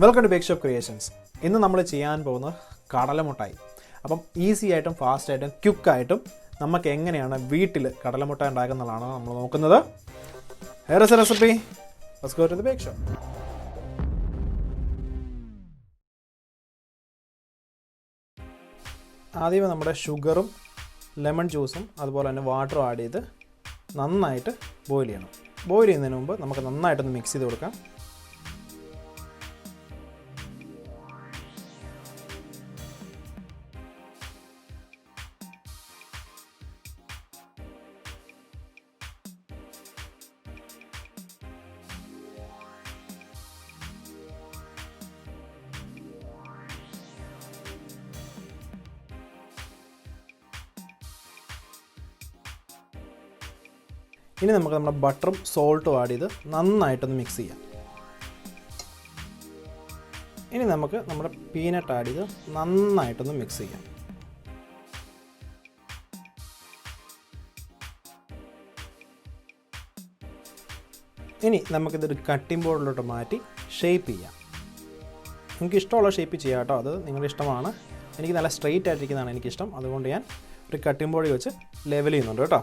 Welcome to bake shop creations. ഇന്ന് നമ്മൾ ചെയ്യാൻ പോകുന്നത് കടലമുട്ടായി. അപ്പം ഈസി ആയിട്ടും ഫാസ്റ്റ് ആയിട്ടും ക്വിക്കായിട്ടും നമുക്ക് എങ്ങനെയാണ് വീട്ടിൽ കടലമുട്ടായി ഉണ്ടാക്കുന്നതാണ് നമ്മൾ നോക്കുന്നത്. Here is a recipe. Let's go to the bake shop. ആദ്യം നമ്മുടെ ഷുഗറും ലെമൺ ജ്യൂസും അതുപോലെ തന്നെ വാട്ടറും ആഡ് ചെയ്ത് നന്നായിട്ട് ബോയിൽ ചെയ്യണം. ബോയിൽ ചെയ്യുന്നതിന് മുമ്പ് നമുക്ക് നന്നായിട്ടൊന്ന് മിക്സ് ചെയ്ത് കൊടുക്കാം. ഇനി നമുക്ക് നമ്മുടെ ബട്ടറും സോൾട്ടും ആഡ് ചെയ്ത് നന്നായിട്ടൊന്ന് മിക്സ് ചെയ്യാം. ഇനി നമുക്ക് നമ്മുടെ പീനട്ട് ആഡ് ചെയ്ത് നന്നായിട്ടൊന്ന് മിക്സ് ചെയ്യാം. ഇനി നമുക്കിതൊരു കട്ടിംഗ് ബോർഡിലോട്ട് മാറ്റി ഷേപ്പ് ചെയ്യാം. നിങ്ങൾക്ക് ഇഷ്ടമുള്ള ഷേപ്പ് ചെയ്യാം കേട്ടോ, അത് നിങ്ങളുടെ ഇഷ്ടമാണ്. എനിക്ക് നല്ല സ്ട്രെയിറ്റ് ആയിട്ടിരിക്കുന്നതാണ് എനിക്കിഷ്ടം, അതുകൊണ്ട് ഞാൻ ഒരു കട്ടിംഗ് ബോർഡിൽ വെച്ച് ലെവൽ ചെയ്യുന്നുണ്ട് കേട്ടോ.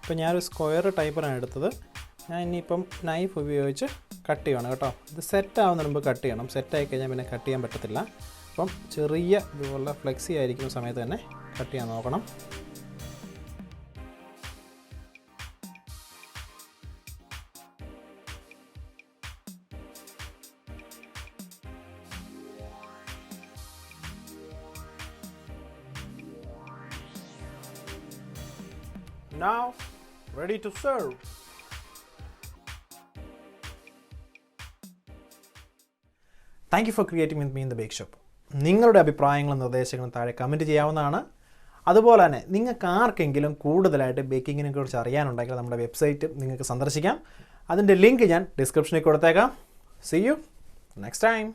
ഇപ്പോൾ ഞാനൊരു സ്ക്വയർ ടൈപ്പിനാണ് എടുത്തത്. ഞാൻ ഇനിയിപ്പം നൈഫ് ഉപയോഗിച്ച് കട്ട് ചെയ്യണം കേട്ടോ. ഇത് സെറ്റ് ആവുന്നതിന് മുമ്പ് കട്ട് ചെയ്യണം. സെറ്റായി കഴിഞ്ഞാൽ പിന്നെ കട്ട് ചെയ്യാൻ പറ്റത്തില്ല. അപ്പം ചെറിയ ഇതുപോലെ ഫ്ലെക്സി ആയിരിക്കുന്ന സമയത്ത് തന്നെ കട്ട് ചെയ്യാൻ നോക്കണം. Now ready to serve. Thank you for creating with me in the bake shop. നിങ്ങളുടെ അഭിപ്രായങ്ങളും നിർദ്ദേശങ്ങളും താഴെ കമൻറ്റ് ചെയ്യാവുന്നതാണ്. അതുപോലെ തന്നെ നിങ്ങൾക്ക് ആർക്കെങ്കിലും കൂടുതലായിട്ട് ബേക്കിങ്ങിനെ കുറിച്ച് അറിയാനുണ്ടെങ്കിൽ നമ്മുടെ വെബ്സൈറ്റ് നിങ്ങൾക്ക് സന്ദർശിക്കാം. അതിൻ്റെ ലിങ്ക് ഞാൻ ഡിസ്ക്രിപ്ഷനിൽ കൊടുത്തേക്കാം. See you next time.